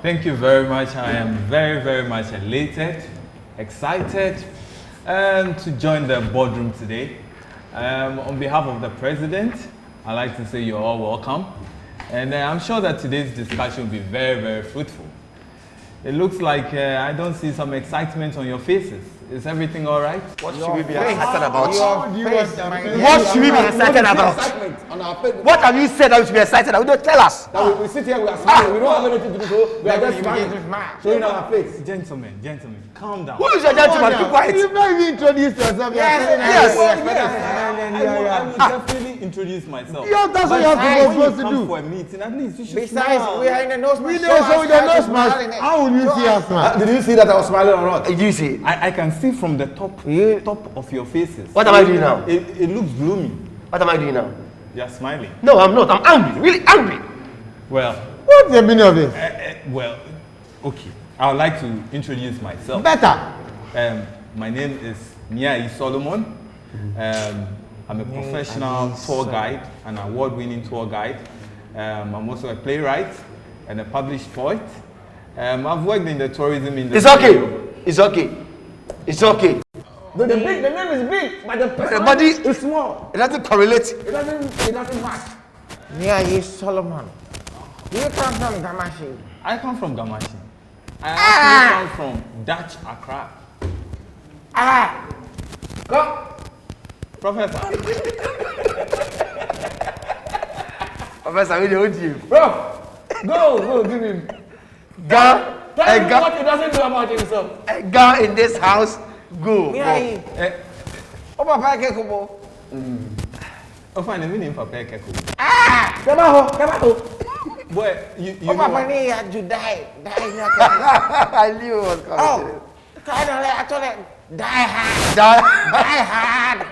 thank you very much. I am very, very much elated, excited to join the boardroom today. On behalf of the president, I'd like to say you're all welcome. And I'm sure that today's discussion will be very, very fruitful. It looks like I don't see some excitement on your faces. Is everything all right? What should we be excited about? What should we be excited about? What have you said that we should be excited about? Don't tell us. We sit here, we are smiling. We don't have anything to do, so we are just smiling, showing our face. Gentlemen, calm down. Who is your gentleman? Keep quiet. You maybe introduce yourself. Yes. I will definitely introduce myself. Yeah, that's what you're supposed to do. For a meeting, at least you should Besides, smile. we are in the nose mask. We know, so with the nose mask, how will you see us now? Did you see that I was smiling or not? Did you see? I can see from the top of your faces. What am I doing now? It looks gloomy. What am I doing now? You're smiling. No, I'm not. I'm angry. Really angry. Well, What's the meaning of this? Okay. I would like to introduce myself. Better. My name is Niai Solomon. I'm a professional tour guide, an award-winning tour guide. I'm also a playwright and a published poet. I've worked in the tourism industry. It's okay. It's okay. It's okay. The name is big, but the body is small. It doesn't correlate. It doesn't match. Niai Solomon. You come from Gamashi. I come from Gamashi. I actually come from Dutch Accra. Go. Professor. Professor, we don't you. Bro, go, give him. Tell him what he doesn't do about himself. A guy in this house, go. Niai. Papa Kekubo. Oh, fine, I'm in for Pekeko. Come on. Boy, you know Papa what? ni had to die. I knew it was coming. Oh, I told him, die hard. Die. Hard.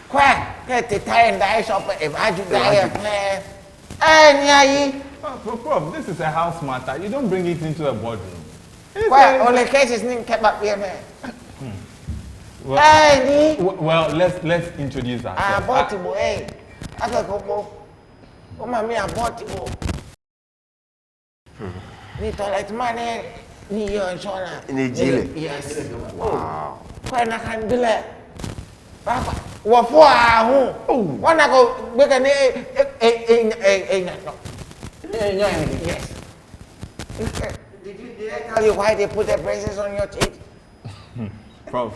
Quack, get the tie and die shop if I do die. Hey, Prof, this is a house matter. You don't bring it into a boardroom. Quack, only cases name kept up here, man. Well, let's introduce ourselves. Bought him, hey. I got go. Oh, mammy, I bought him. Need toilet money. Need your insurance. In the jail. Yes. Wow. Quack, I can't do that. Papa, what for? One I go make an yes. Did I tell you why they put the braces on your teeth? Prof,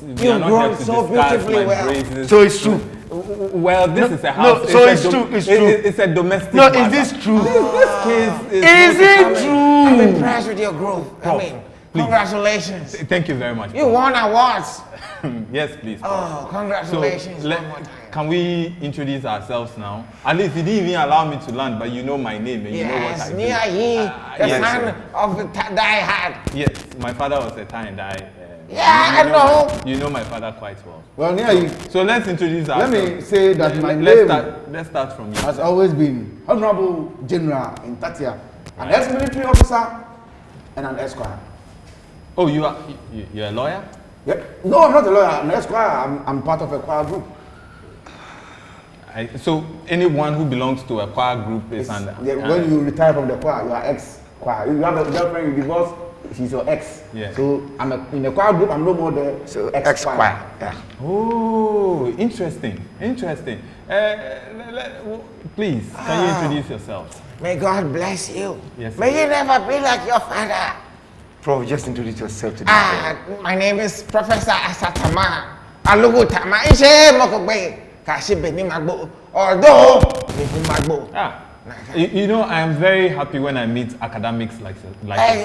You've grown so beautifully well. So it's true. Well, this is a house. No, so it's true. It's true. It's a domestic. No, matter. is this true? This case Is it true? I'm impressed with your growth. Prof, I mean, please. congratulations. Thank you very much. You won awards. Yes, please. Prof. Oh, congratulations. So, one more time. can we introduce ourselves now? At least you didn't even allow me to land, but you know my name and you know what I do. Niai, the yes, son sir. of the Die Hard. Yes, my father was a tie and die. I know. You know my father quite well. Well, Niai, So let's introduce let ourselves. me say that my Let's name let's start from you. has always been Honorable General in Tatia, an ex-military officer and an esquire. Oh, you're a lawyer? Yep. No, I'm not a lawyer. I'm an esquire. I'm part of a choir group. So anyone who belongs to a choir group is When you retire from the choir, you are ex-choir. If you have a girlfriend, you divorce, she's your ex. Yeah. So in the choir group, I'm no more the ex-choir. Yeah. Oh, interesting. Please, can you introduce yourself? May God bless you. Yes, May you never be like your father. Prof, just introduce yourself to the My name is Professor Asatama. Alugu Tama. Ishe Mokogbe. Kashi Beni Magbo. Although, Beni Magbo. You know, I am very happy when I meet academics like yourself.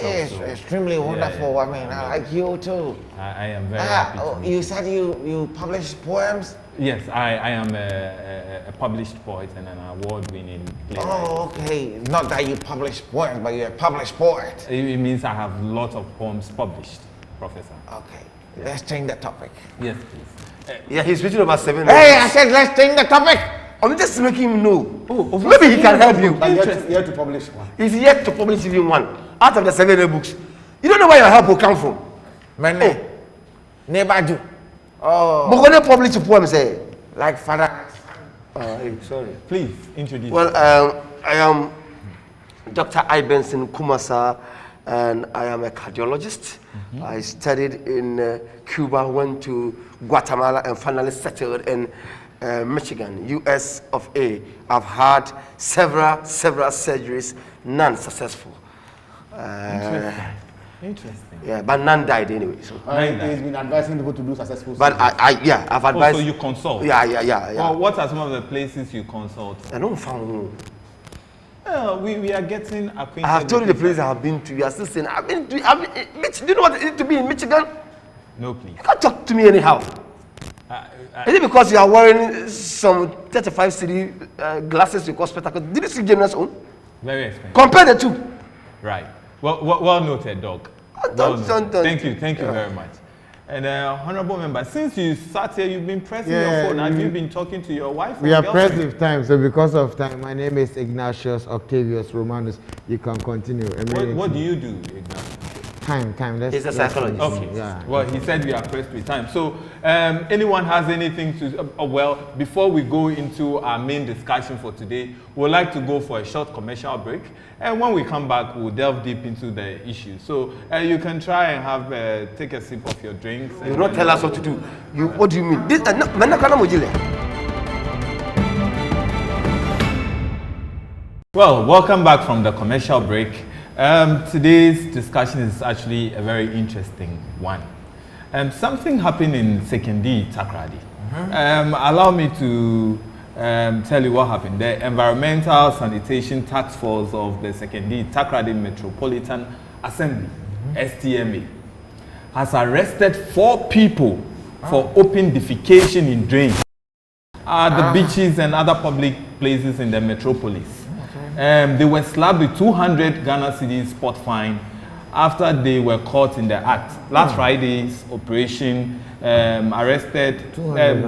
It's so, extremely wonderful. yeah. I mean, I like you too. I am very happy to meet You said you publish poems? Yes, I am a published poet and an award-winning playwright. Oh, okay. Not that you publish poems, but you're a published poet. It means I have lots of poems published, Professor. Okay. Let's change the topic. Yes, please. Yeah, he's written about 7 Hey, I said let's change the topic. I'm just making him know. Oh, Maybe he can help you. But yet to publish one. He's yet to publish even one out of the 7 books. You don't know where your help will come from. Mane. Never do. Oh. But when they publish a poem, say, Like father. sorry. Please introduce. Well, I am Dr. Ibenson Kumasa, and I am a cardiologist. I studied in Cuba, went to Guatemala, and finally settled in Michigan, US of A. I've had several surgeries, none successful. Interesting. Yeah, but none died anyway. So. He's been advising people to do successful. But I've advised. So you consult? Yeah. Well, what are some of the places you consult? I don't found. We are getting acquainted. I have told you the places I have been to. You are still saying I've been to. Do you know what it is to be in Michigan? No, please. You can't talk to me anyhow. Is it because you are wearing some 35 city glasses you call spectacles? Did you see James' own? Very expensive. Compare the two. Right. Well noted, Doc. Don't. Thank you very much. And honorable member, since you sat here, you've been pressing your phone. Have you been talking to your wife? We are pressed with time, so because of time, my name is Ignatius Octavius Romanus. You can continue. What do you do, Ignatius? Time. He's a psychologist. Okay. Yeah. Well, he said we are pressed with time. So, anyone has anything to? Well, before we go into our main discussion for today, we'd like to go for a short commercial break, and when we come back, we'll delve deep into the issue. So, you can try and have take a sip of your drinks. You don't tell us what to do. What do you mean? This Well, welcome back from the commercial break. Today's discussion is actually a very interesting one. Something happened in Sekondi, Takoradi. Allow me to tell you what happened. The Environmental Sanitation Task Force of the Sekondi, Takoradi Metropolitan Assembly, STMA, has arrested 4 people for open defecation in drains at the beaches and other public places in the metropolis. They were slapped with 200 Ghana cedis spot fine after they were caught in the act. Last Friday's operation arrested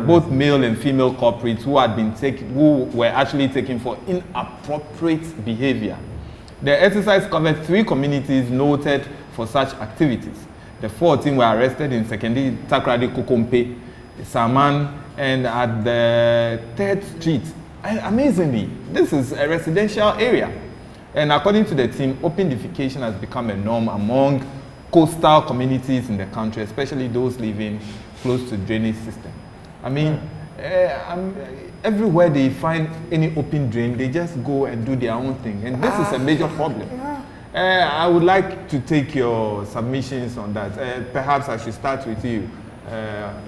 both male and female culprits who were actually taken for inappropriate behavior. The exercise covered 3 communities noted for such activities. The 14 were arrested in Sekondi, Takoradi, Kokompe, Saman, and at the 3rd Street. Amazingly, this is a residential area. And according to the team, open defecation has become a norm among coastal communities in the country, especially those living close to drainage system. I mean, everywhere they find any open drain, they just go and do their own thing. And this is a major problem. I would like to take your submissions on that. Perhaps I should start with you,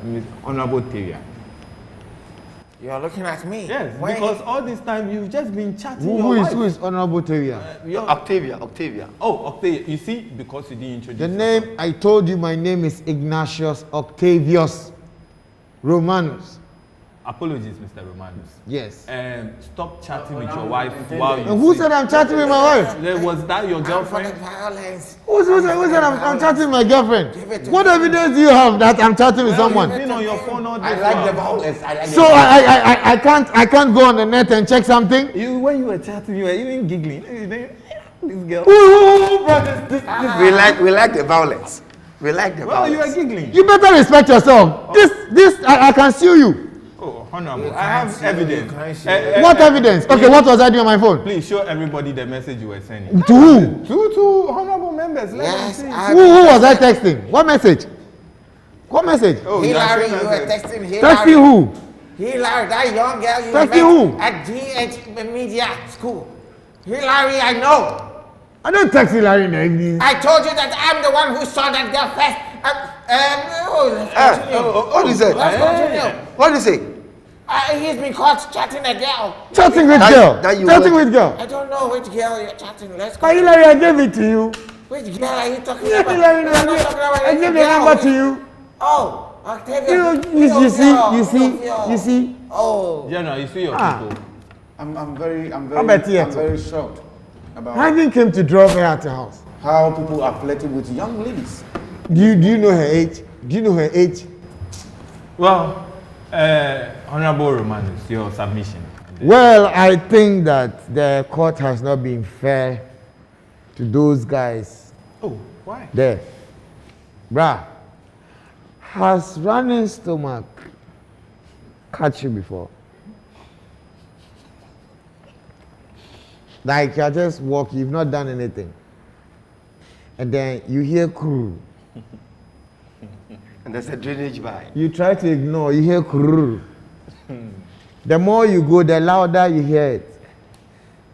Ms. Honorable Teria. You're looking at me. Yes, because all this time you've just been chatting your wife. Who is Honorable Teria? Octavia. Oh, Octavia. You see, because you didn't introduce The name, I told you my name is Ignatius Octavius Romanus. Apologies, Mr. Romanus. Yes. Stop chatting with your wife while you And who said I'm chatting with my wife? Was that your girlfriend? Who said I'm chatting with my girlfriend? What evidence do you have that I'm chatting with someone? You've been on your phone all day. I like the violence. So I can't go on the net and check something? When you were chatting, you were even giggling. This girl. Who brought this? We like the violence. We like the Well, violence. you are giggling. You better respect yourself. This I can sue you. Oh, Honorable, I have evidence. What evidence? Okay, what was I doing on my phone? Please show everybody the message you were sending. To who? To honorable members. Let them see. Who was I texting? What message? What message? Oh, Hillary, you were texting Hillary. Texting who? Hillary, that young girl you Texting met who? at GH Media School. Hillary, I know. I don't text Hillary in the evening. I told you that I'm the one who saw that girl first. What is it? Let's continue. What is it? He's been caught chatting a girl. Chatting with girl. Chatting with girl. I don't know which girl you're chatting. Let's go. Hillary, I gave it to you. Which girl are you talking Yeah, about? Hillary, I'm not talking about I gave the number to you. Oh, Octavia. You see. Oh. General, you see your people. I'm very shocked about Hanging came to drop her at the house. how people are flirting with young ladies. Do you know her age? Do you know her age? Well, Honorable Romanus, your submission. Well, I think that the court has not been fair to those guys Oh, why? there. Bruh, has running stomach catch you before? Like you are just walking, you've not done anything. And then you hear crew. And there's a drainage by. You try to ignore, you hear crew. The more you go, the louder you hear it.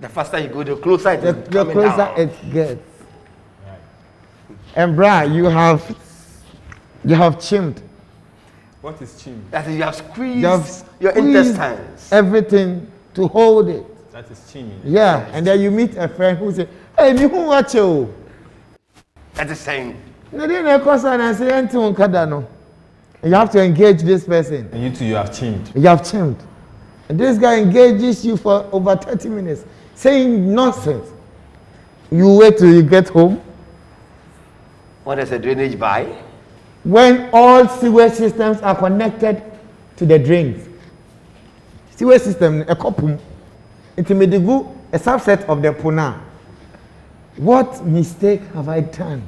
The faster you go, the closer it is The coming closer down. it gets. And brah, you have chimped. What is chim? That is, you have squeezed You your have intestines. everything to hold it. That is chim. Yeah, and then you meet a friend who say, "Hey, me who watch you?" That is saying. No, they never cause and say, "Anything no." You have to engage this person. And you too, you have chimmed. You have chimped. And this guy engages you for over 30 minutes, saying nonsense. You wait till you get home. What is a drainage by? When all sewage systems are connected to the drains. Sewage system, a couple, it may be a subset of the puna. What mistake have I done?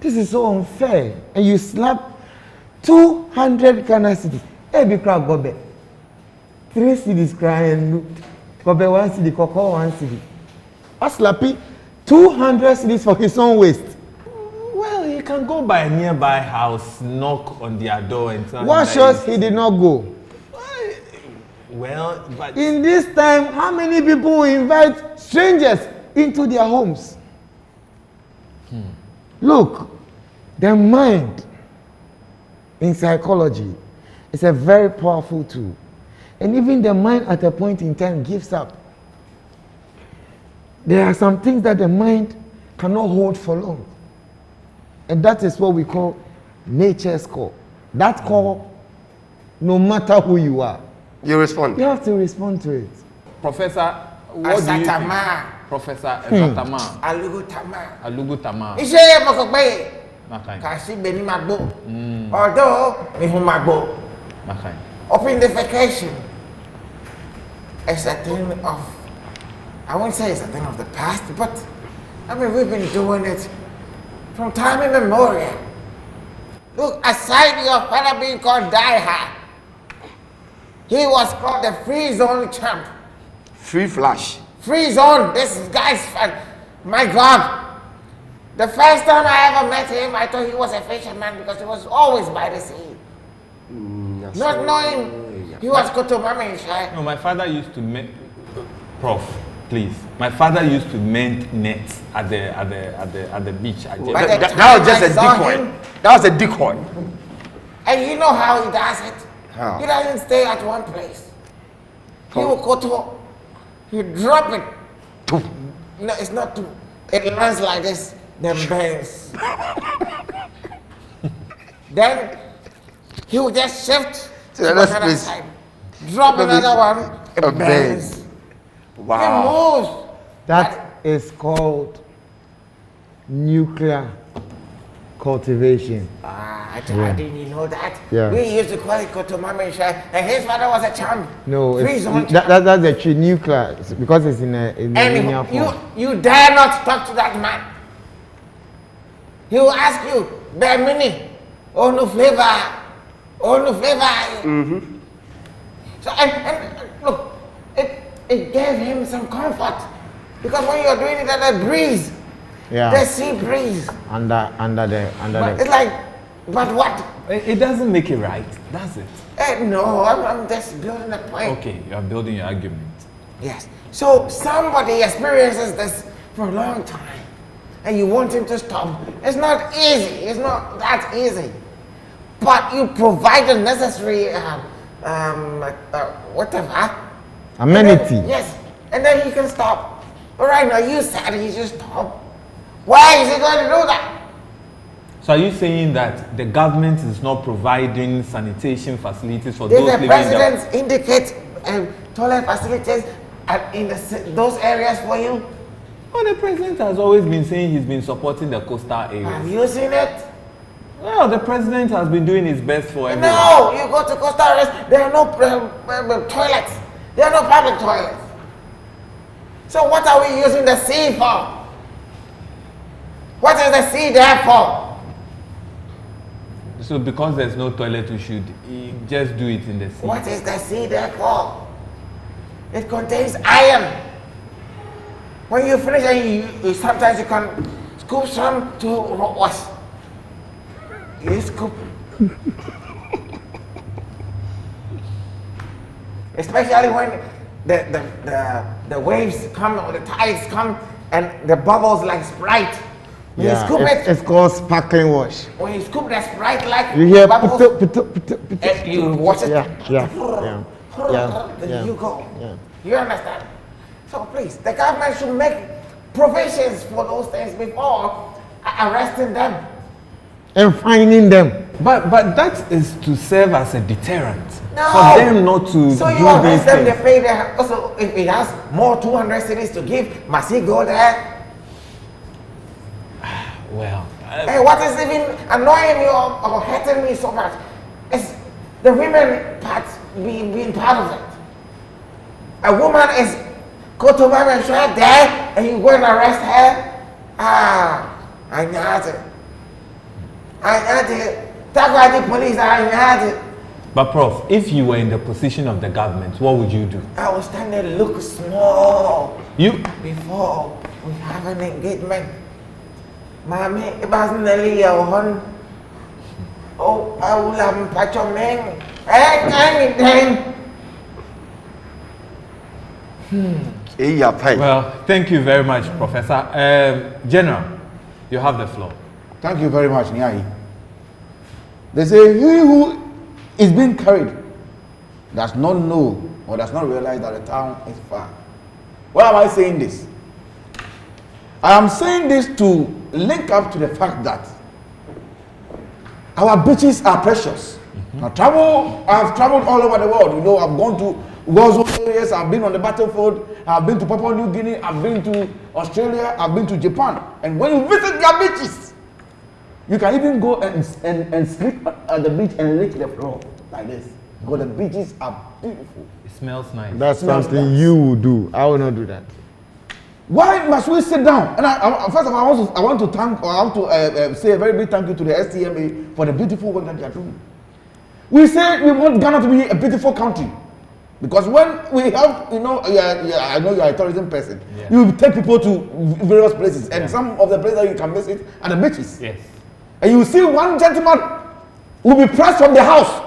This is so unfair. And you slap 200 Ghana cities. Every crowd go back. 3 cities crying. Go back 1 city, Koko 1 city. A slappy 200 cities for his own waste. Well, you can go by a nearby house, knock on their door and tell What them shows he did not go? Well, but In this time, how many people will invite strangers into their homes? Look, the mind in psychology is a very powerful tool. And even the mind at a point in time gives up. There are some things that the mind cannot hold for long. And that is what we call nature's call. That call, no matter who you are, You respond. you have to respond to it. Professor, what do you think? Asatama. Professor Esatama, Alugu tama. Alugu Tama, Ise mokogbe. Makai, Kasi beni magbo. Although me hu magbo. Makai. Open defecation. It's a thing of, I won't say it's a thing of the past, but I mean we've been doing it from time immemorial. Look, aside your father being called Daiha, he was called the free zone champ. Free flash. Free zone, this guy's fun. My God. The first time I ever met him, I thought he was a fisherman because he was always by the sea. Not knowing he was Kotomami Shai. No, my father used to mend. Prof, please. My father used to mend nets at the beach. At By the That was just time a I saw decoy. him, That was a decoy. and you know how he does it? How? He doesn't stay at one place. He will go to, he drop it. No, it's not two. It lands like this, then bends. Then he will just shift To to another another place. side. Drop another one, It it bends. Wow. He moves. That is called nuclear cultivation. I didn't know that. Yeah. We used to call it Kotomami Shai, and his father was a champ. No, Free it's, zone that's the tree nuclear because it's in a linear And form. you dare not talk to that man. He will ask you, Bermini, oh no flavor, oh no flavor. So and look, it gave him some comfort because when you're doing it at a breeze, the Yeah, sea breeze. under But the. it's like, but what? It doesn't make it right, does it? No, I'm just building a point. Okay, you are building your argument. Yes. So somebody experiences this for a long time and you want him to stop. It's not easy. It's not that easy. But you provide the necessary, whatever. Amenity. And then, yes. And then he can stop. But right now you said he should stop. Why is he going to do that? So are you saying that the government is not providing sanitation facilities for Did those the living in the... president indicate toilet facilities in those areas for you? Well, the president has always been saying he's been supporting the coastal Have areas. you seen it? Well, the president has been doing his best for everyone. No, you go to Costa Rica, there are no toilets. There are no public toilets. So what are we using the sea for? What is the sea there for? So because there's no toilet, we should just do it in the sea. What is the sea there for? It contains iron. when you finish, and you sometimes you can scoop some to wash. You scoop. Especially when the waves come or the tides come and the bubbles like Sprite. When you scoop it's called sparkling wash. When you scoop that Sprite like You hear bubbles, and you wash it. Yeah. Then you go. Yeah. You understand? So please, the government should make provisions for those things before arresting them. And finding them. But that is to serve as a deterrent No. for them not to So you do these arrest them, they things. pay their. Also, if he has more 200 cities to give, must he go there? Well, Hey, what is even annoying me or hurting me so much is the women part being part of it. A woman is go to women shop there and you go and arrest her. I got it. That's why the police got it. but Prof, if you were in the position of the government, what would you do? I will stand there look small You before we have an engagement. Mami, ibas nali yawon. Oh, aulam pachomeng. Anything. well, thank you very much, Professor. General, you have the floor. Thank you very much, Nyai. They say he who is being carried does not know or does not realize that the town is far. Why am I saying this? I am saying this to link up to the fact that our beaches are precious. I've traveled all over the world. You know, I've gone to war zone areas, I've been on the battlefield, I've been to Papua New Guinea, I've been to Australia, I've been to Japan. And when you visit their beaches, you can even go and sleep at the beach and lick the floor like this. Because the beaches are beautiful. It smells nice. That's Smells something nice. you will do. I will not do that. Why must we sit down? And first of all, I want to say a very big thank you to the STMA for the beautiful work that they are doing. We say we want Ghana to be a beautiful country. Because when we have, I know you are a tourism person. Yeah. You take people to various places, and some of the places you can visit are the beaches. Yes. And you see one gentleman will be pressed from the house,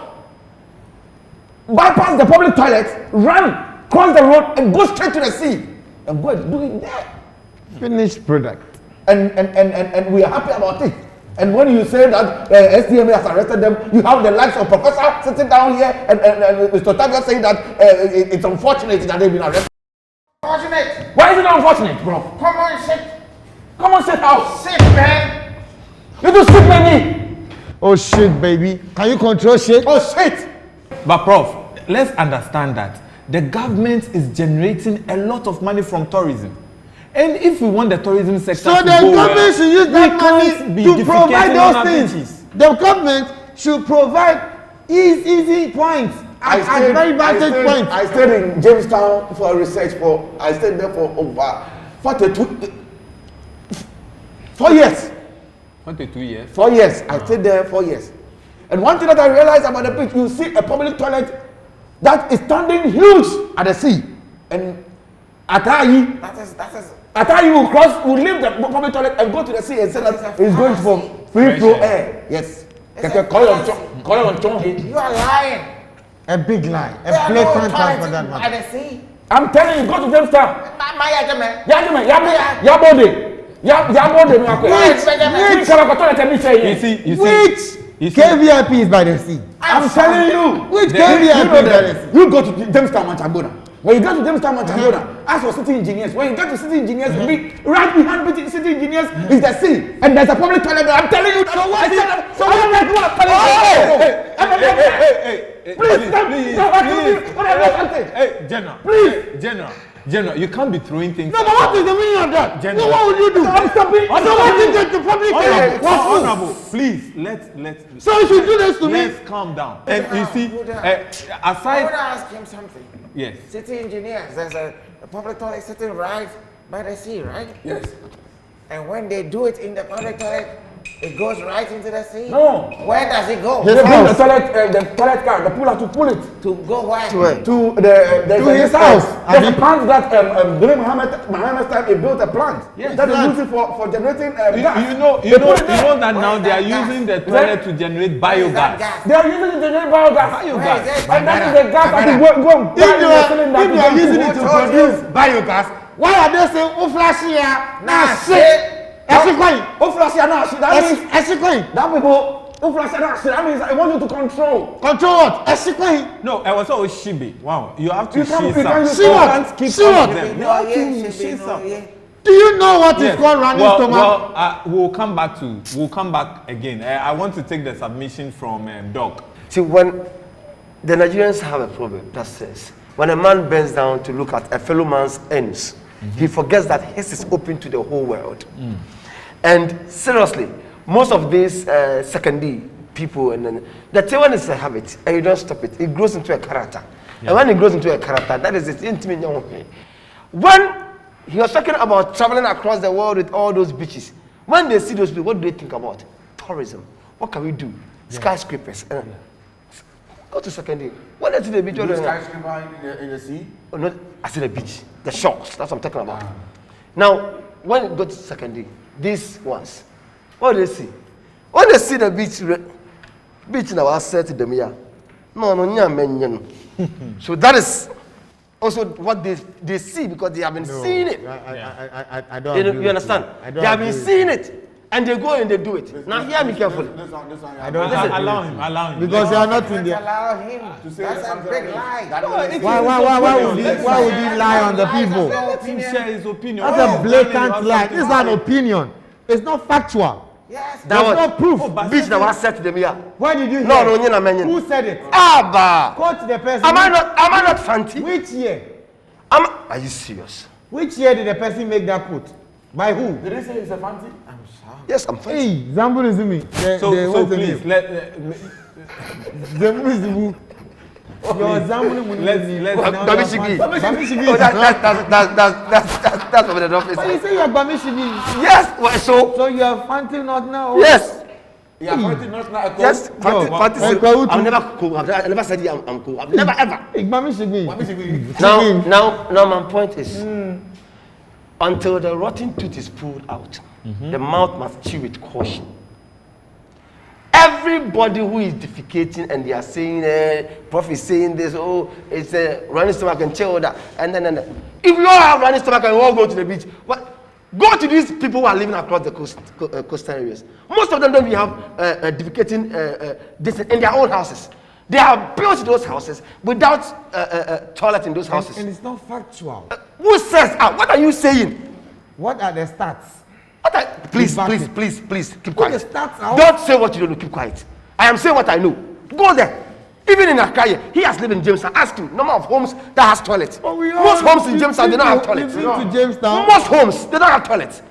bypass the public toilet, run, cross the road, and go straight to the sea, and go and do it there. Finished product. And we are happy about it. And when you say that SDMA has arrested them, you have the likes of Professor sitting down here and Mr. Taga saying that it's unfortunate that they've been arrested. Unfortunate. Why is it unfortunate, bro? Come on, sit. Come on, sit out. Sit, man. You do sit, baby. Oh shit, baby. Can you control shit? Oh, shit. But Prof, let's understand that the government is generating a lot of money from tourism. And if we want the tourism sector So to the go government well, should use that we can't money be to provide defecating on those our things. beaches. The government should provide easy points at very vantage points. I stayed in Jamestown for research I stayed there for over 4 years. 22 years. 4 years. I stayed there 4 years. And one thing that I realized about the beach, you see a public toilet that is standing huge at the sea. And Atayi will leave the public toilet and go to the sea and say that he's going for free flow air. Yes. You are lying. A big lie. A There are no blatant lie for toilets that at matter. the sea. I'm telling you, go to Jamestown. My Yabode. Which KVIP is by the sea? I'm telling you. Which The- KVIP is by the sea? You go to Jamestown, Machagona. When you go to Jamestown, Machagona, ask for city engineers. When you get to city engineers, right behind city engineers is the sea. And there's a public toilet there. I'm telling you. Hey, General. General, you can't be throwing things. No, but what is the meaning of that? General. So what would you do? I'm stopping. So what is the public toilet? Honorable, please, let's. So you should do this to me? Let's calm down. And you see, I want aside, to ask him something. yes, City engineers, there's a public toilet sitting right by the sea, right? Yes. And when they do it in the public toilet, It goes right into the sea? No. Where does it go? They bring the toilet car, the puller to pull it. To go where? To his house. There's a plant that during Muhammad's time he built a plant. Yes, that is used for generating gas. You know that now they are using the toilet to generate biogas. They are using it to generate biogas. And that is the gas that is going. If you are using it to produce biogas, why are they saying oh flashy nah shit? That means I want you to control. Control what? No, I was always shibi. Wow, you have to You can't- shee you can't some. use You what? can't keep See all what? of them. You No, have yeah, to should be shee no, some. yeah. Do you know what Yes. is called running stomach? We'll come back again. I want to take the submission from Doc. See, when the Nigerians have a problem that says, when a man bends down to look at a fellow man's ends, he forgets that his is open to the whole world. And seriously, most of these secondary people, and then the Taiwan is a habit, and you don't stop it. It grows into a character. And when it grows into a character, that is it. Intimate. When he was talking about traveling across the world with all those beaches, when they see those people, what do they think about? Tourism. What can we do? Skyscrapers. Go to secondary. What is the beach? Skyscraper in the sea? Oh, not, I said the beach. The shores. That's what I'm talking about. Now, when you go to secondary, these ones, what do they see? When they see the beach now, I said to them, yeah. No. So that is also what they see because they have been seeing it. I don't. You understand? They have been seeing it. And they go and they do it. Now hear me carefully. I don't Allow him. because you are not in there. Allow him. That's a big lie. Why would he lie on the people? Let him share his opinion. That's a blatant lie. This is an opinion. It's not factual. Yes. There's no proof. Beach that was said to them, yeah. Where did you hear? No, no. Who said it? Abba. Quote the person. Am I not fancy? Which year? Are you serious? Which year did the person make that quote? By who? Did they say it's a fancy? Yes, I'm fancy. Hey, Zambu is me. So please, Zambu is me. Your Zambu Babishigi. Babishigi. Oh, that's over the office. But you say you're Babishigi. Yes, well, So you are fancy not now? yes. Yeah, fancy not now. Yes, No, fancy. I'm never cool. I never said I'm cool. I've never ever. Babishigi. Now my point is, until the rotten tooth is pulled out, the mouth must chew with caution. Everybody who is defecating and they are saying, Prof is saying this, oh, it's a running stomach and chill that, and then if you all have running stomach and you all go to the beach, what? Go to these people who are living across the coastal areas. Most of them don't even have defecating this in their own houses. They have built those houses without toilet in those houses. And it's not factual. Who says? What are you saying? What are the stats? Please, keep quiet. The stats are Don't say what you don't know. Keep quiet. I am saying what I know. Go there. Even in Akaye, he has lived in Jamestown. Ask him number of homes that has toilets. Most homes in Jamestown they don't have toilets. Most homes they don't have toilets.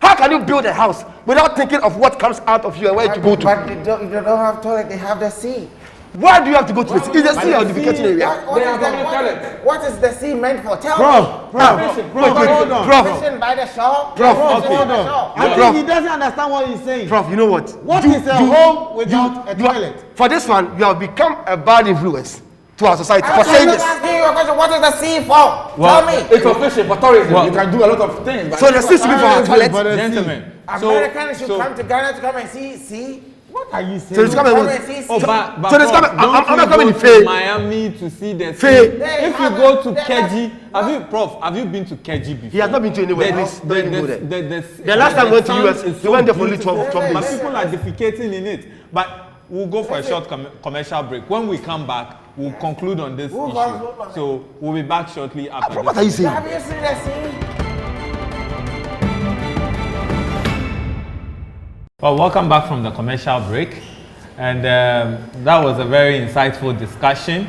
How can you build a house without thinking of what comes out of you and where to go to? But they don't have toilet. They have the sea. Why do you have to go to the sea? Is the sea or the vacation area? What is the sea meant for? Tell Prof, hold on. Fishing by the shore? Hold on. I think he doesn't understand what he's saying. Prof, you know what? What is a home without a toilet? For this one, you have become a bad influence to our society for saying this. Asking you a question. What is the sea for? Tell me. It's for fishing, for tourism. You can do a lot of things. So the sea should be for our toilets. Gentlemen, Americans should come to Ghana to come and see. What are you saying? So it's coming. Come and see. but So there's coming. I'm not coming in to Faye. Miami to see the sea. Faye. If you go to Keji, have you been to Keji before? He has not been to anywhere. Please don't even go there. The The last time we went to US, is we went there for only beautiful, 12 but days. people are defecating in it. But we'll go for a short commercial break. When we come back, we'll conclude on this issue. So we'll be back shortly after this. What are you saying? Have you seen the sea? Well, welcome back from the commercial break. And that was a very insightful discussion.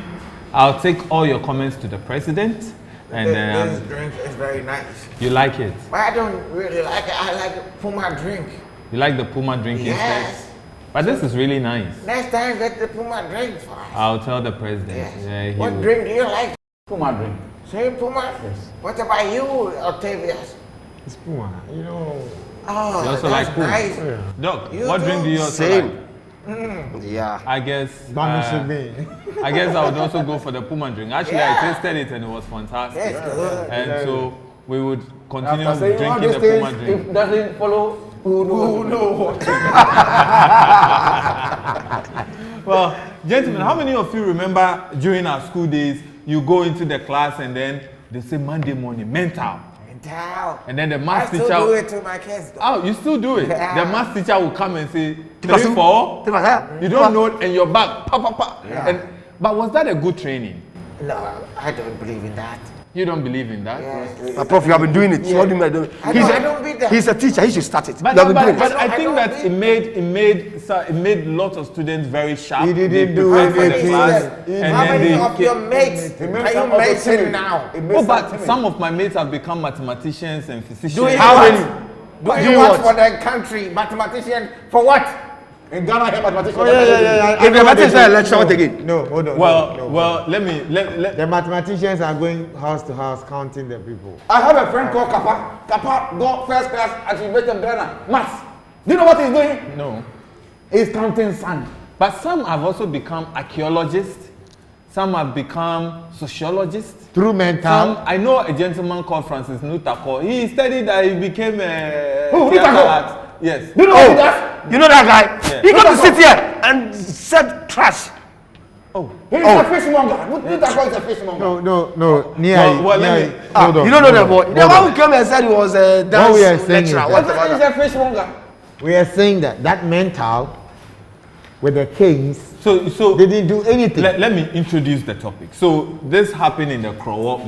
I'll take all your comments to the president. And This drink is very nice. you like it? But I don't really like it. I like Puma drink. You like the Puma drink instead? Yes. But this is really nice. Next time, get the Puma drink for us. I'll tell the president. Yes. Yeah, he What will. drink do you like? Puma drink. Same Puma? Yes. What about you, Octavius? It's Puma. You know, Oh, You also that's like Puma? nice. Doc, You what drink too? do you also Same. like? Yeah. I guess. Bami should be. I guess I would also go for the Puma drink. Actually, Yeah. I tasted it and it was fantastic. Yes, good. And so we would continue After saying all drinking these the Puma things, drink. if it doesn't follow, who knows what? Well, gentlemen, how many of you remember during our school days, you go into the class and then they say Monday morning, mental. Mental. And then the I math still teacher. do it to my kids. Though. Oh, you still do it? Yeah. The math teacher will come and say, Tipasu. 3, 4. Tipasu. You don't know, and you're back. Pa, pa, pa. Yeah. And, but was that a good training? No, I don't believe in that. You don't believe in that? Yes. Prof, you have been doing it. What do you mean? I don't beat that. He's a teacher. He should start it. But, You have been doing but it. I I think don't that believe- it made lots of students very sharp. He didn't They do prepared for the anything. class, He- and How then many they of your mates It are makes you them also mates timid. now? It makes Oh, them but timid. some of my mates have become mathematicians and physicians. Doing How what? many? Doing Doing what what? for the country? Mathematician for what? In Ghana, here mathematicians. Oh, yeah. If the mathematics are lecture, what again? No, hold on. Well, no. well, let The mathematicians are going house to house counting the people. I have a friend called Kappa. Kappa got first class at University of Ghana. Maths. Do you know what he's doing? no. He's counting sand. But some have also become archaeologists. Some have become sociologists. Through mental. I know a gentleman called Francis Nutako. He studied that he became a Who, theater Nutako? art. Yes. Do you know what he does? You know that guy? Yeah. He got to sit here and set trash. Oh. He's a fishmonger. Nutako is a fishmonger. No. Near Well, let me- hold on. You don't know that hold boy. on, The hold one on. who came and said he was a dance we are saying is lecturer. that- What He's about a fishmonger. We are saying that mental with the kings, So they didn't do anything. let me introduce the topic. So this happened in the Krowo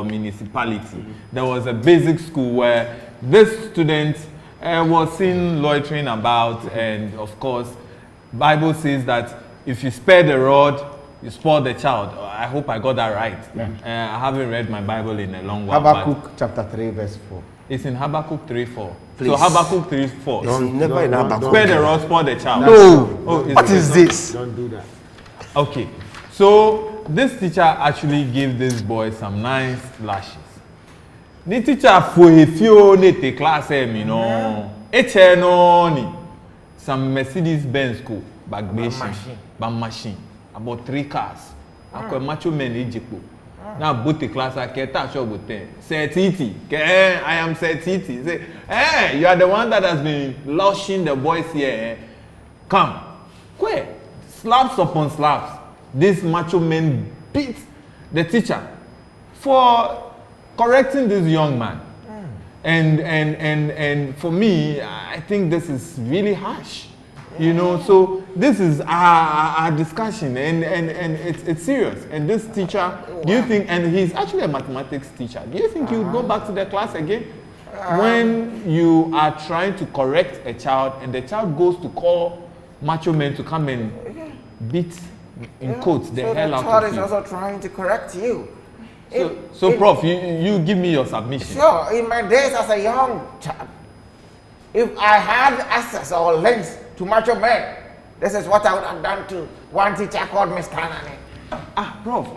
municipality. There was a basic school where this student was seen loitering about, and of course, Bible says that if you spare the rod, you spoil the child. I hope I got that right. I haven't read my Bible in a long while. but Habakkuk chapter 3 verse 4. it's in Habakkuk 3:4. So Please. Habakkuk 3:4. It's never in Habakkuk. Spare the rod, spoil the child. No. Oh, What is this? Don't do that. Okay, so this teacher actually gave this boy some nice lashes. The teacher for a few nete class you know, some Mercedes Benz school bag machine, about 3 cars. Akwa macho men ejipo. Now both the class I can touch up with them. Say Titi, I am Say Titi. Say, hey, you are the one that has been lushing the boys here. Come, quick. Slaps upon slaps. These macho men beat the teacher for correcting this young man. And for me, I think this is really harsh. You know, so this is our discussion, and it's serious. And this teacher, do you think, and he's actually a mathematics teacher, do you think you would go back to the class again? When you are trying to correct a child and the child goes to call macho men to come and beat, in quotes, the So hell the out child of is you. also trying to correct you. So Prof, you give me your submission. Sure, in my days as a young child, if I had access or links to macho men, this is what I would have done to one teacher called Mr. Nani. Prof.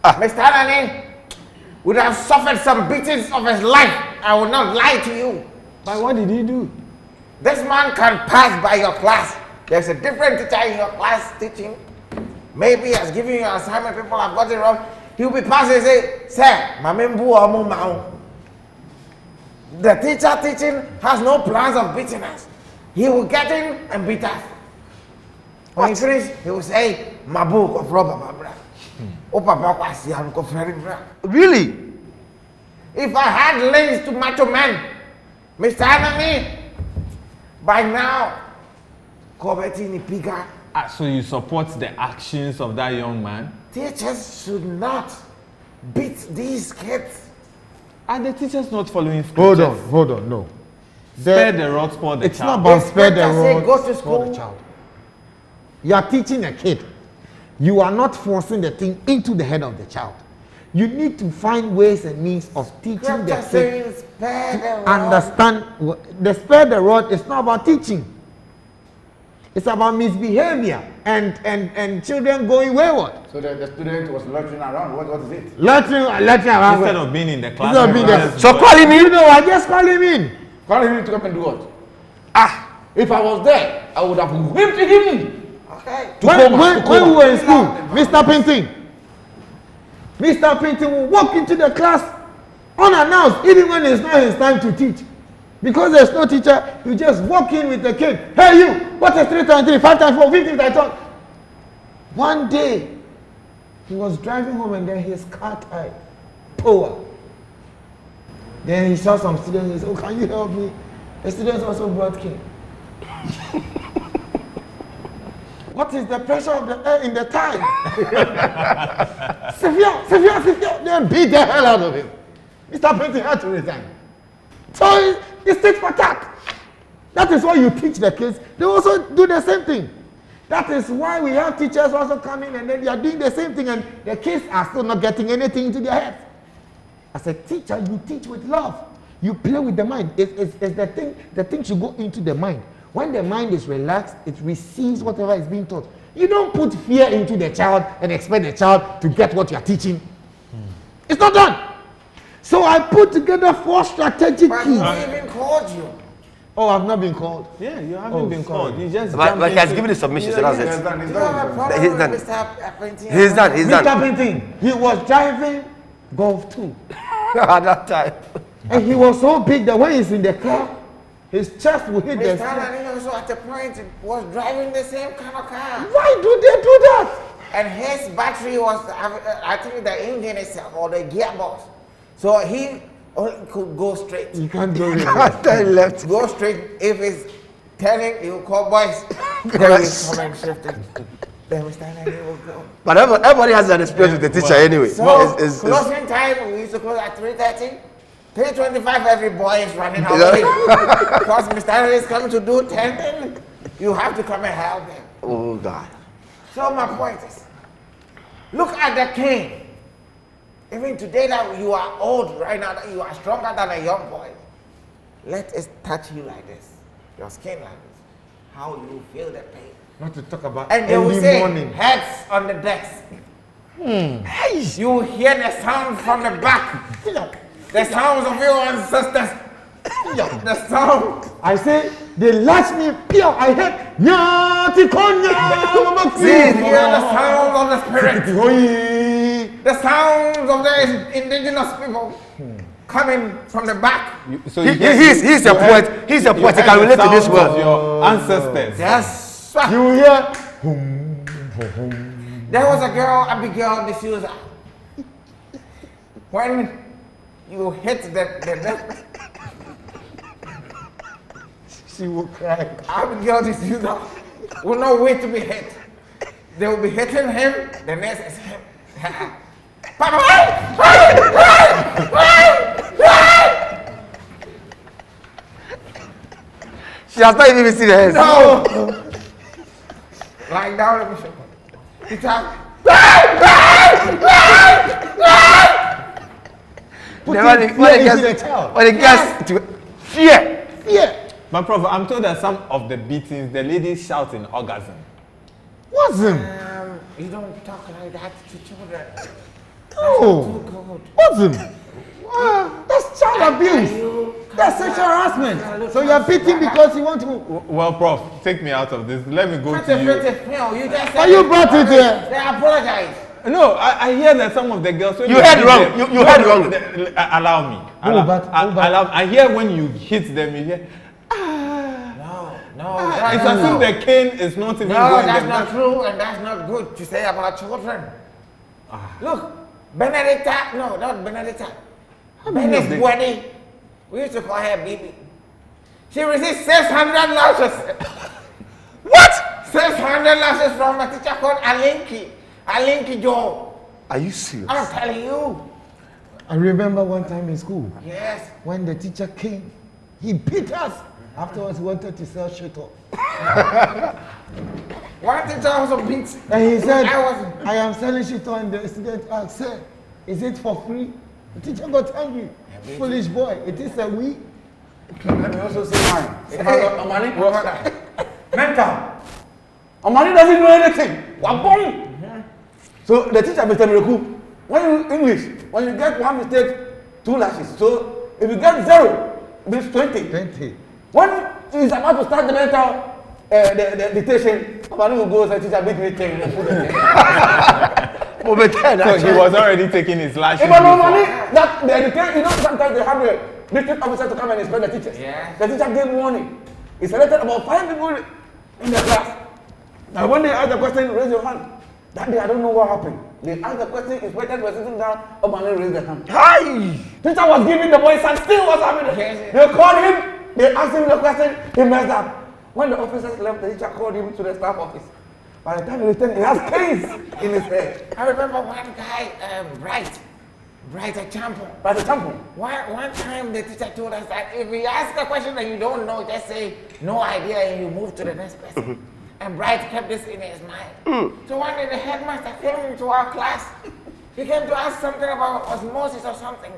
Mr. Nani would have suffered some beatings of his life. I would not lie to you. But what did he do? This man can pass by your class. There's a different teacher in your class teaching. Maybe he has given you an assignment, people have got it wrong. He'll be passing and say, Sir, Mamembu Amu Mao. The teacher teaching has no plans of beating us. He will get in and beat us. When he finish, he will say, Mabu of rubber, Babra. Really? If I had links to macho men, Mr. Anani, by now, Kobeti Nipiga, So you support the actions of that young man? teachers should not beat these kids. Are the teachers not following scriptures? Hold on, no. Spare the rod, spoil the It's child. not about spare the Inspector say rod, go to spoil the school. child. You are teaching a kid. You are not forcing the thing into the head of the child. You need to find ways and means of teaching the Scripture kid says spare the rod. understand. The spare the rod is not about teaching. It's about misbehavior and children going wayward. So the student was loitering around. What is it? Loitering around. Instead of being in the class. Instead of being there. So call him in. No, I just call him in. Call him to come and do what? If I was there, I would have whipped him. Okay. When we were in school, Mr. Pinton will walk into the class unannounced, even when it's not his time to teach. Because there's no teacher, you just walk in with the kid. Hey you, what is 3 times 3, 5 times 4, 15 times 12? One day, he was driving home and then his car tire power. Then he saw some students, he said, oh, can you help me? The students also brought cane. What is the pressure of the air in the tire? Severe. Then beat the hell out of him. Mr. Pinton had to resign. So it's tit for tat. That is why you teach the kids. They also do the same thing. That is why we have teachers also coming and then they are doing the same thing and the kids are still not getting anything into their heads. As a teacher, you teach with love. You play with the mind. It's the thing should go into the mind. When the mind is relaxed, it receives whatever is being taught. You don't put fear into the child and expect the child to get what you are teaching. It's not done. So I put together 4 strategic keys. But who even called you? Oh, I've not been called. Yeah, you haven't been sorry. called. You just But he has given the submission, so that's Do it. you have a problem He's with done. Mr. Pinton? He's done. Mr. Pinton, he was driving Golf 2. At that time. And he was so big that when he's in the car, his chest will hit the Mr. steering. Nani also at the point was driving the same kind of car. Why do they do that? And his battery was, I think the engine is, or the gearbox. So he only could go straight. You can't do it. After he left. Go straight. If it's turning, he will call boys. Then he's coming shifting. Then Mr. Nani will go. But everybody has an experience with the teacher anyway. So It's- closing time, we used to close at 3:30. 3:25, every boy is running away. Because Mr. Nani is coming to do 10, you have to come and help him. oh God. So my point is, look at the king. Even today that you are old right now, that you are stronger than a young boy. Let us touch you like this, your skin like this. How you feel the pain. Not to talk about And they will early say, morning. heads on the desk. You will hear the sound from the back. The sounds of your ancestors. The sound. I say, they latch me pure. I heard, Nyati konya, You hear the sound of the spirit. The sounds of the indigenous people coming from the back. So He's a poet. He's a poet. He can relate to this world. Your ancestors. Yes. You hear? There was a girl, Abigail D'Souza. When you hit the neck, She will cry. Abigail D'Souza will not wait to be hit. They will be hitting him, the next is him. Papa! She has not even seen her. No! Lying down, let me show you. It's out. When it gets to fear. Fear. But Prof, I'm told that some of the beatings, the ladies shout in orgasm. Wasn't. You don't talk like that to children. No. Too good. Wasn't. That's child abuse. That's sexual harassment. So you are beating because you want to. Well, Prof, take me out of this. Let me go to Pretty, you. no, you just Why you brought it here? They apologize. No, I hear that some of the girls. when You they heard hit wrong. them- You heard wrong. Allow me. I hear when you hit them, you hear. No, It's as if the cane is not even no, going that's there. not true, and that's not good to say about children. Look, Benedicta, no, not Benedicta. Benedict's they- wedding, we used to call her Bibi. She received 600 lashes. What? 600 lashes from a teacher called Alinki Joe. Are you serious? I'm telling you. I remember one time in school Yes. when the teacher came, he beat us. Afterwards, he wanted to sell shit off. One teacher also beat. And he said, I I am selling shit on. And the student asked, sir, is it for free? The teacher got angry. Foolish boy, it is a we. Let me also say mine. Hey, Money? mental. Omani doesn't know anything. Wabong. So the teacher, Mr. Miracle, when you English, when you get one mistake, 2 lashes. So if you get 0, it means 20. 20. When he's about to start the mental dictation, Omani will go and teacher beat me 10 and put it in. So he was already taking his lashes. Even Omani, that the education, you know, sometimes they have a district officer to come and inspect the teachers. Yeah. The teacher gave warning. He selected about 5 people in the class. Now when they ask the question, raise your hand. That day I don't know what happened. They asked the question, inspectors were sitting down, Omani raised their hand. Hi! Teacher was giving the boys and still was happening. Yes. They called him, they asked him the question, he messed up. When the officers left, the teacher called him to the staff office. By the time he returned, he has canes in his head. I remember one guy, Bright a champion. By the temple. One time the teacher told us that if we ask a question that you don't know, just say no idea and you move to the next person. And Bright kept this in his mind. So one day the headmaster came into our class. He came to ask something about osmosis or something.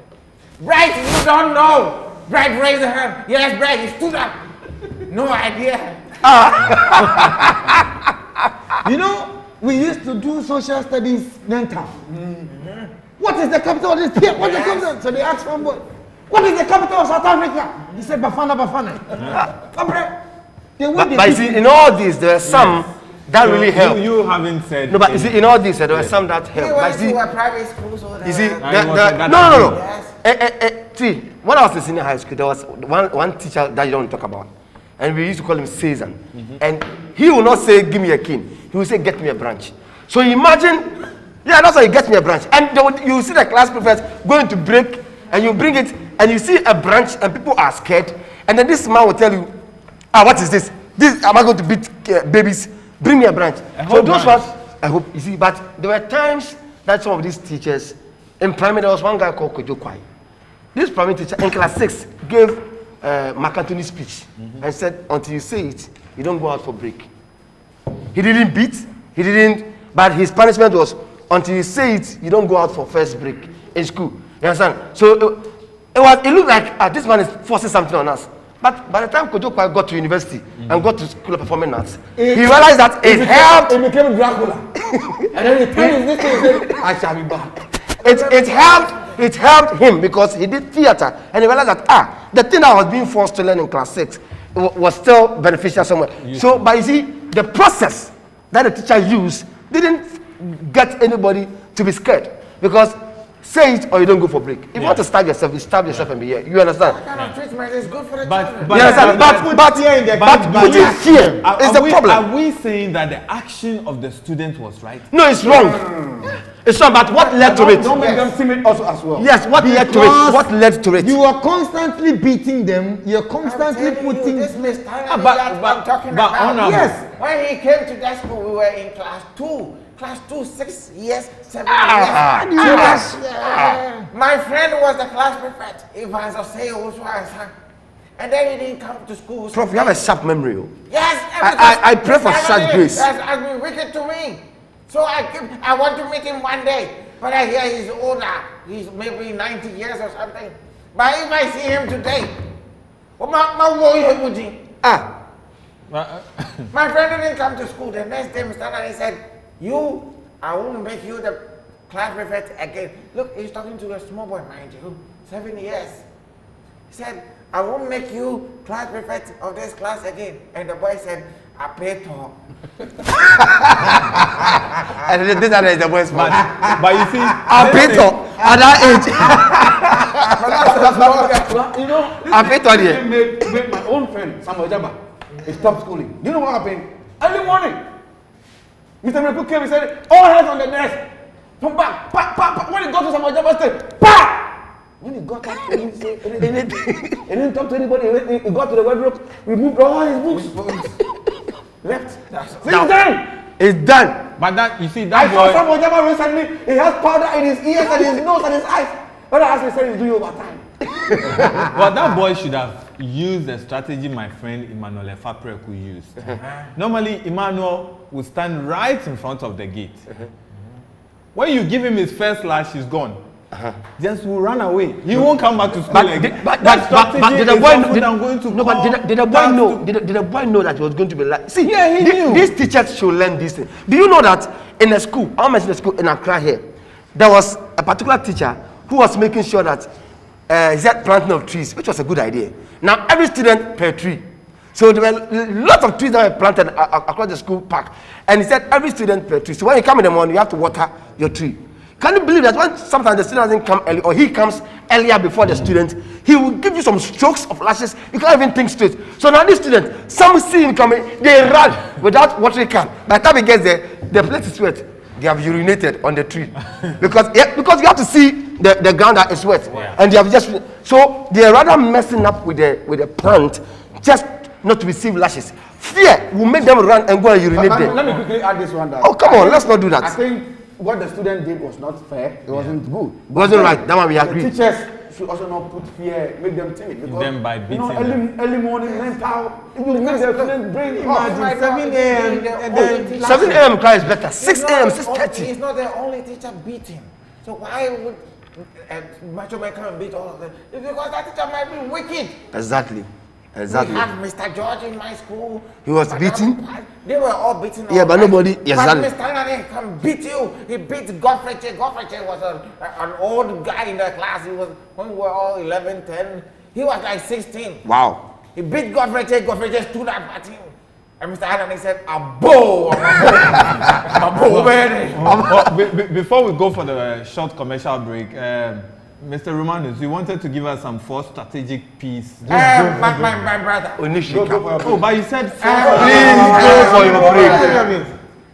Bright, you don't know. Bright raised a hand. Yes, Bright, he stood up. No idea. You know, we used to do social studies mental. What is the capital of this place? What is the capital? So they asked one boy, what is the capital of South Africa? He said, Bafana. But you see, in all this, there are some that really help. You haven't said. No, but you see, in all this, there were some that He help. went But see, to a private school, so you see, that no. Yes. See, when I was in senior high school, there was one teacher that you don't talk about. And we used to call him Cezanne. And he will not say, give me a cane. He will say, get me a branch. So imagine, that's why he gets me a branch. And you see the class prefect going to break, and you bring it, and you see a branch, and people are scared. And then this man will tell you, what is this? Am I going to beat babies? Bring me a branch. So those ones, I hope, you see, but there were times that some of these teachers, in primary, there was one guy called Kojo Kwai. This primary teacher in class 6 gave McAntony speech and said, until you say it, you don't go out for break. He didn't beat, but his punishment was, until you say it, you don't go out for first break in school. You understand? So it looked like this man is forcing something on us. But by the time Kojo Kwai got to university and got to School of Performing Arts, he realized that it helped. He became Dracula. And then he turned his thing and said, I shall be back. It helped him because he did theater and he realized that the thing I was being forced to learn in class 6 was still beneficial somewhere. So, but you see, the process that the teacher used didn't get anybody to be scared because say it or you don't go for break. If you want to starve yourself, you starve yourself and be here. You understand? That kind of treatment is good for the But- children. but- You understand? But putting fear is the problem. Are we saying that the action of the student was right? No, it's wrong. It's wrong, but what led to it? Don't make them timid also as well. Yes, what led to it? Because What led to it? You are constantly beating them. You're constantly I'm telling you, putting. this Mr. Stanley, but- that's what but- I'm talking but about. Honorable- Yes. When he came to that school, we were in class 2. Class 2, 6 years, 7 years. My friend was the class prefect. Evans of say and then he didn't come to school. Prof, you have a sharp memory. Oh. Yes, I pray for such grace. Has been wicked to me. So I want to meet him one day. But I hear he's older. He's maybe 90 years or something. But if I see him today, my friend didn't come to school. The next day, Mr. Nani said, I won't make you the class prefect again. Look, he's talking to a small boy, mind you, 7 years. He said, I won't make you class prefect of this class again. And the boy said, I pay to. And this is the worst part. But you see, I pay to at that age. You know, I pay to here. made my own friend, Samuel Jaba, he stopped schooling. You know what happened? Early morning, Mr. Miracle came and said, all hands on the desk. From back, when he got to Samuel Jaba's stage, when he got up, he didn't say anything. He didn't talk to anybody. He got to the wardrobe, removed all his books, left. So Now- it's done. It's done. but that you see I that saw boy. Samuel Jaba recently. He has powder in his ears and his nose and his eyes. But I asked him, he said he's doing overtime. But that boy should have used the strategy my friend Emmanuel Fapreku used. Normally, Emmanuel will stand right in front of the gate. When you give him his first lash, he's gone. just will run away. He won't come back to school But again. did, but, That but, but strategy did the is boy something did, I'm going to no, but call did the boy parents know? to- Did the boy know that he was going to be like? See, Yeah, he knew. These teachers should learn this thing. Do you know that in a school, I mentioned a school in Accra here, there was a particular teacher who was making sure that he said planting of trees, which was a good idea. Now every student per tree. So there were lots of trees that were planted across the school park, and he said every student per tree. So when you come in the morning, you have to water your tree. Can you believe that when sometimes the student doesn't come early or he comes earlier before the student, he will give you some strokes of lashes. You can't even think straight. So now this student, some see him coming, they run without watering can. By the time he gets there, the place is wet. They have urinated on the tree because you have to see the ground that is wet, and they have just so they are rather messing up with the plant just not to receive lashes. Fear will make them run and go and urinate there. Let me quickly add this one. That Oh, come on, let's not do that. I think what the student did was not fair. It wasn't good. It wasn't right. That one we agree. The teachers should also not put fear, make them timid. Because, Them by you know, beating early morning mental, it will make the student brain Imagine 7 a.m. and then 7 a.m. cry is better. 6 a.m. 6:30. He's not the only teacher beating. So why would Macho Man come and beat all of them? It's because that teacher might be wicked. Exactly. We Exactly. had Mr. George in my school. He was Madam beating? Pat, they were all beating. Yeah, all but right. nobody- yes, But exactly. Mr. Nane can beat you. He beat Godfrey. Godfrey was an old guy in the class. He was, when we were all 11, 10, he was like 16. Wow. He beat Godfrey. Godfrey just stood up at him. And Mr. Nane said, "Abo, abo, man." Well, before we go for the short commercial break, Mr. Romanus, you wanted to give us some 4 strategic P's. My brother. Onishika. Oh, but you said 4. Please go for your break.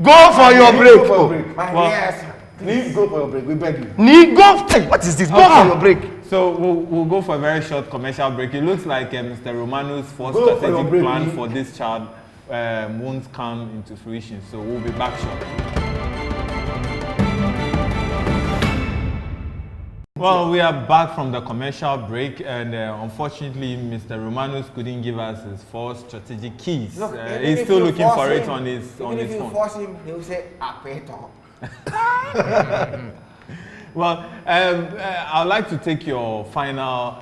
Go for your Go break. for a break. My Well, yes. Please go for your break. We beg you. Need go. Hey, what is this? Go for your break. So we'll go for a very short commercial break. It looks like Mr. Romanus' 4 Go for your strategic break, plan please. for this child won't come into fruition. So we'll be back shortly. Well, we are back from the commercial break, and unfortunately, Mr. Romanus couldn't give us his 4 strategic keys. Look, even He's if still you looking force for it him- on his Even if you phone. force him, he will say, "Apeto." Well, I'd like to take your final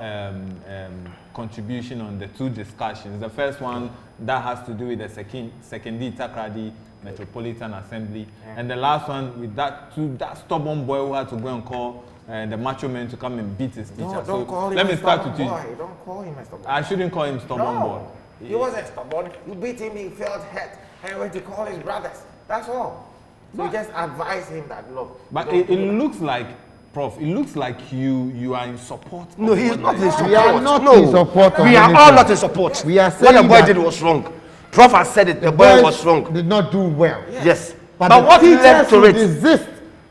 contribution on the 2 discussions. The first one that has to do with the Sekendi Takrady Metropolitan Assembly, and the last one with that stubborn boy who had to go and call the macho man to come and beat his teacher. No, So don't call him let a me start stubborn with you. boy. Don't call him a stubborn I shouldn't call him stubborn boy. No, he wasn't stubborn. You beat him, he felt hurt, and he went to call his brothers. That's all. So you just advise him that, look. But don't it do that. looks like, Prof, it looks like you are in support. No, of he is what not the- in support. We are not no. in support of We are all anything. not in support. We are what the saying boy that did was wrong. Prof has said it. The boy Boys was wrong. did not do well. Yes. But, But the what teachers led to should it? desist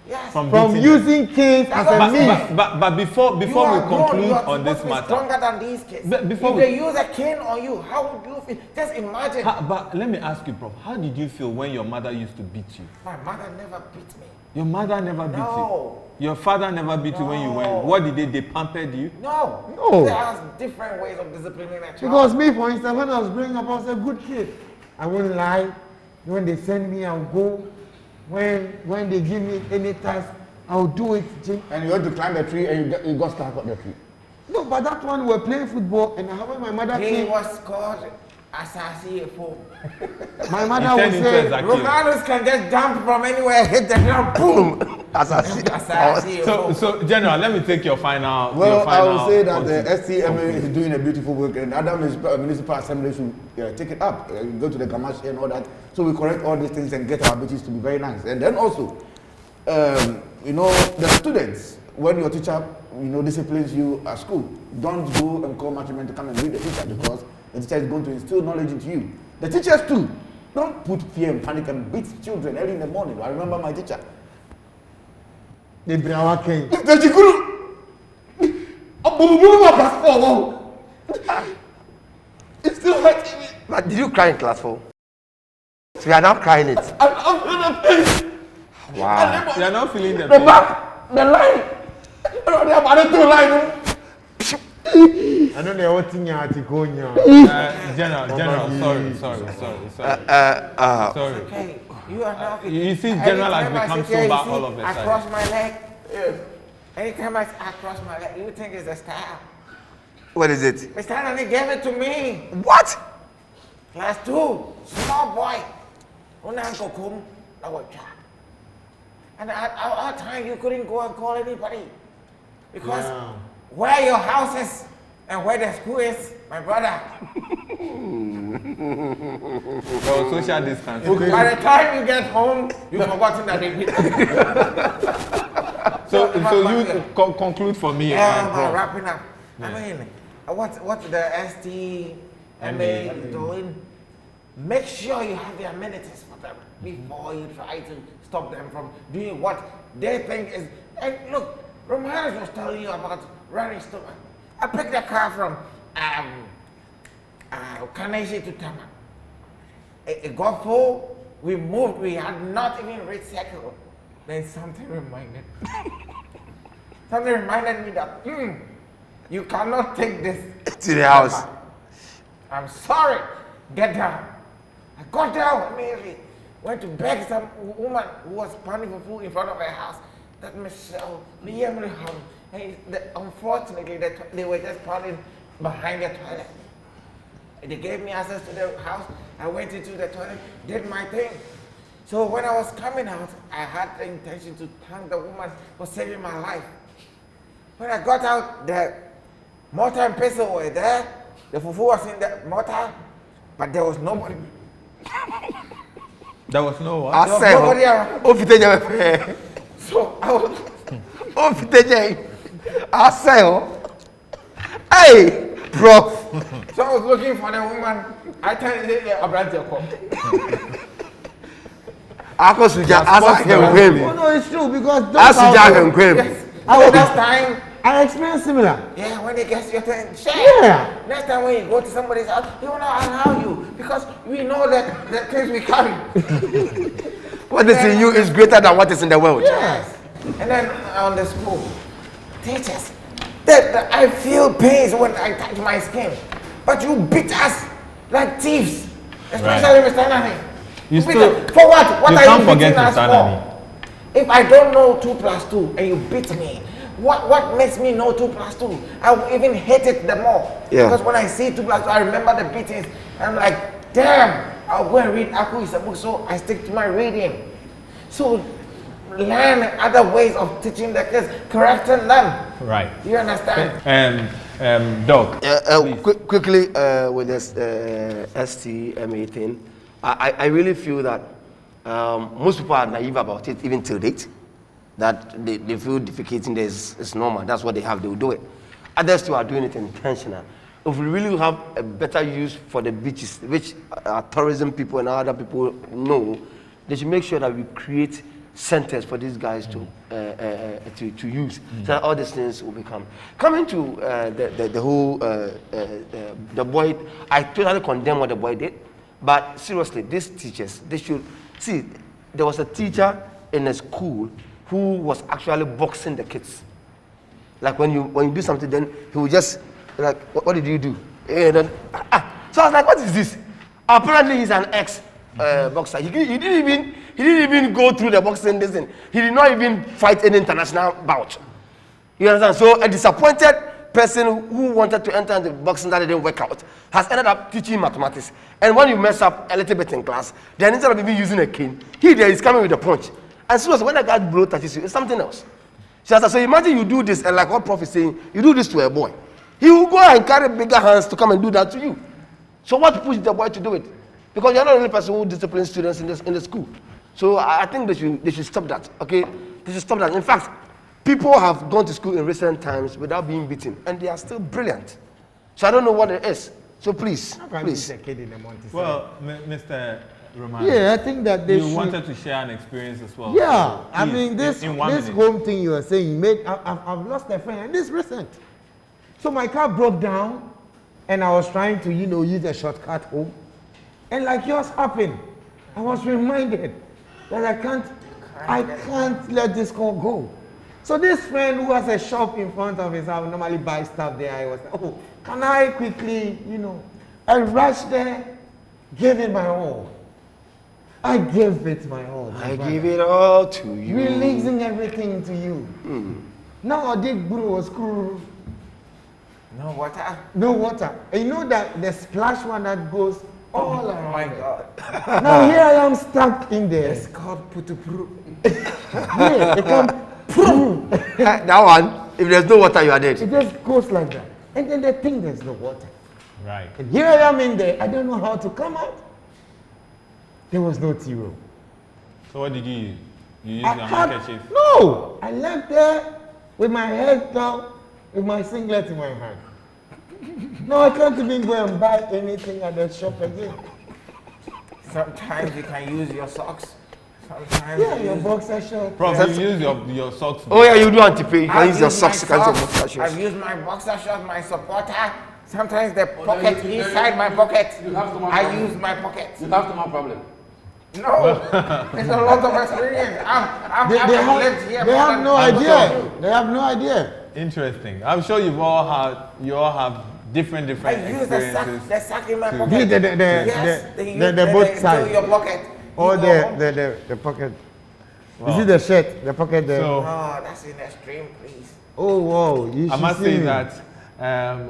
Yes. from beating them. using canes as a means. But before You we are grown, conclude you are on this supposed to be matter, stronger than these kids. But before if we- they use a cane on you, how would you feel? Just imagine. but let me ask you, Prof, how did you feel when your mother used to beat you? My mother never beat me. Your mother never beat No. you. Your father never beat you when you went. No. What did they? They pampered you. No. No. There's different ways of disciplining a child. Because me, for instance, when I was growing up, I was a good kid. I wouldn't lie. When they send me, I'll go. When they give me any task, I'll do it. And you went to climb the tree and you got stuck on the tree. No, but that one we were playing football, and when my mother He came, was called Asasi Efo. my mother He would turned into say, a Zacchaeus. Romanos can just jump from anywhere, hit the ground, boom. Asasi Efo. So General, let me take your final. Well, your I final will say that the contribution. STMA is doing a beautiful work, and other municipal assembly should take it up, go to the Gamashi and all that, so we correct all these things and get our beaches to be very nice. And then also, you know, the students, when your teacher, you know, disciplines you at school, don't go and call management to come and read the teacher because the teacher is going to instill knowledge into you. The teachers too, don't put fear and panic and beat children early in the morning. I remember my teacher. they bring our cane. The Chikuru, it's still hurting me. But did you cry in class 4? So we are now crying it. I'm feeling the pain. Wow. You are not feeling the The pain. back, the line. The about the line. I don't know what thing you are to go in. General, sorry. Okay, you are now. You see, General has Anytime I become sit here, sober you see, all of a I sudden. cross my leg. Yes. Anytime I cross my leg, you think it's a style. What is it? Mr. Anani gave it to me. What? Class 2, small boy. Uncle Kum, and at our time, you couldn't go and call anybody. Because where your house is and where the school is, my brother. So social distance. By the time you get home, you've forgotten that they beat you. So you conclude for me. Wrapping up. I mean, what the STMA is doing, make sure you have the amenities for them before you try to stop them from doing what they think is. And look, Romanos was telling you about running store. I picked a car from Kanaishi to Tama. It got full. We moved. We had not even reached Circle. Then something reminded me that you cannot take this To the house. I'm sorry. Get down. I got down immediately. Went to beg some woman who was pounding for food in front of her house. That Michelle, unfortunately, they were just pounding behind the toilet. They gave me access to the house. I went into the toilet, did my thing. So when I was coming out, I had the intention to thank the woman for saving my life. When I got out, the mortar and pestle were there. The fufu was in the mortar, but there was nobody. There was no what? I say, nobody around. So I was. I say, hey, bro. So I was looking for the woman. I turned it a branch of Oh, no, it's true because Yes. So next time, I experienced similar. yeah, when it gets your turn, share. Yeah. Next time when you go to somebody's house, he will not allow you because we know that the things we carry. What is in you is greater than what is in the world. Yes. And then on the school, teachers, that I feel pains when I touch my skin, but you beat us like thieves, especially Mr. Nani. You beat still us. For what? What you are can't you forget beating us Mr. for? Nani. If I don't know 2 + 2 and you beat me, what makes me know 2 + 2? I will even hate it the more. Yeah. Because when I see 2 + 2, I remember the beatings. I'm like, damn, I'll go and read Aku is a book, so I stick to my reading. So learn other ways of teaching the kids, correcting them. Right. You understand? Doc. Quickly with this STMA thing, I really feel that most people are naive about it, even till date. That they feel defecating is normal. That's what they have. They will do it. Others too are doing it intentional. If we really have a better use for the beaches, which our tourism people and other people know, they should make sure that we create centers for these guys to use, so that all these things will become. Coming to the whole the boy, I totally condemn what the boy did, but seriously, these teachers, they should see. There was a teacher in a school who was actually boxing the kids. Like when you do something, then he would just like, what did you do? And then, So I was like, what is this? Apparently he's an ex-boxer. He didn't even go through the boxing thing. He did not even fight any international bout. You understand? So a disappointed person who wanted to enter into boxing that didn't work out has ended up teaching mathematics. And when you mess up a little bit in class, then instead of even using a cane, he there is coming with a punch. And so when a guy blow touches you, it's something else. So imagine you do this, and like what Prof is saying, you do this to a boy. He will go and carry bigger hands to come and do that to you. So what pushed the boy to do it? Because you're not the only person who disciplines students in the school. So I think they should stop that. Okay, they should stop that. In fact, people have gone to school in recent times without being beaten, and they are still brilliant. So I don't know what it is. So please. Well, Mr. Roman. Yeah, I think that they you wanted to share an experience as well. Yeah, So I please, mean this in 1 minute. home thing you are saying made. I've lost a friend, and this recent. So my car broke down, and I was trying to use a shortcut home, and like yours happened, I was reminded that I can't let this car go. So this friend who has a shop in front of his house normally buys stuff there. I was like, oh, can I quickly, I rushed there, gave it my all. I gave it my all. I give it all to you. Releasing everything to you. Now I dig brew was cool. No water. No water. And you know that the splash one that goes all around. Oh my God. Now here I am stuck in there. It's called putupru. Yeah, it comes. That one, if there's no water, you are dead. It just goes like that. And then they think there's no water. Right. And here I am in there. I don't know how to come out. There was no tea room. So what did you use? You used I your had- handkerchief? No, I left there with my head down, with my singlet in my hand. No, I can't even go and buy anything at the shop again. Sometimes you can use your socks. Sometimes Yeah, you your use- boxer short. Prof, you use your socks. Oh yeah, you do anti-pay. You can I've use your used my socks to cancel socks, boxer I've shorts. used my boxer shorts, my supporter. Sometimes the then pocket you- then inside you- my pocket. you have stomach I problem. use my pocket. You have stomach problem. No, it's a lot of experience. I've lived here They more have than- no I'm idea. sure. They have no idea. Interesting. I'm sure you all have different I use experiences. the sack in my to- pocket. The Yes, the both into sides. your pocket. Or You go home. the pocket. Wow. You see the shirt, the pocket there. So Oh, that's in extreme, please. Oh wow, you I should must see say me. that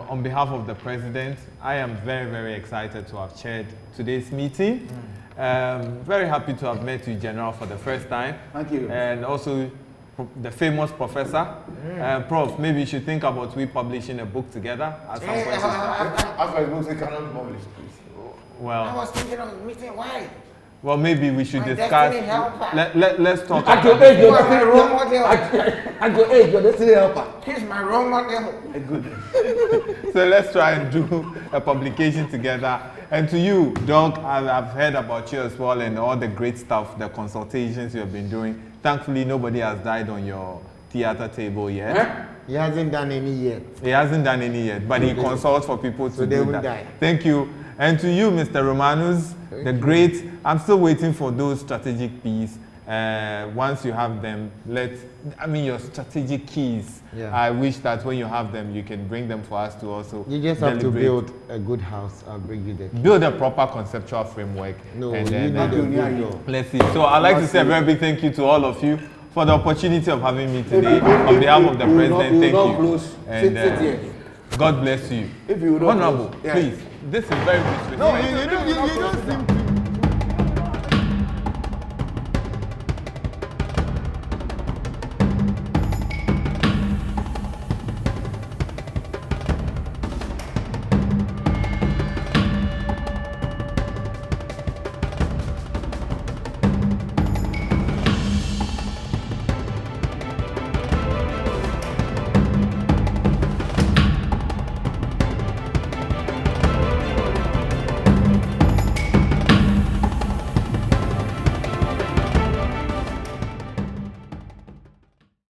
on behalf of the president, I am very, very excited to have chaired today's meeting. Very happy to have met you, General, for the first time. Thank you. And also the famous professor. Prof, maybe you should think about we publishing a book together at some point. As far as books, it cannot be published, please. I Well, was thinking of meeting. Why? well, maybe we should My discuss. destiny helper. Let's talk At your about age, you're You are destiny my role helper. model. At your age, you're destiny helper. He's my role model. So let's try and do a publication together. And to you, Doc, I've heard about you as well and all the great stuff, the consultations you have been doing. Thankfully, nobody has died on your theater table yet. Eh? He hasn't done any yet. He hasn't done any yet, but he consults for people to So they do will that. die. Thank you. And to you, Mr. Romanus, the great, I'm still waiting for those strategic P's. Once you have them, your strategic keys. Yeah. I wish that when you have them, you can bring them for us to also You just have to deliberate. build a good house. I'll bring you the key. Build a proper conceptual framework. No, and you then, need a good yeah. door. let's see. So I'd like to say a very big thank you to all of you for the opportunity of having me today. On behalf of the president, thank you. Close. And Sit here. God bless you. If you will not Honorable, close. Yeah. please. This is very disrespectful. No, you don't seem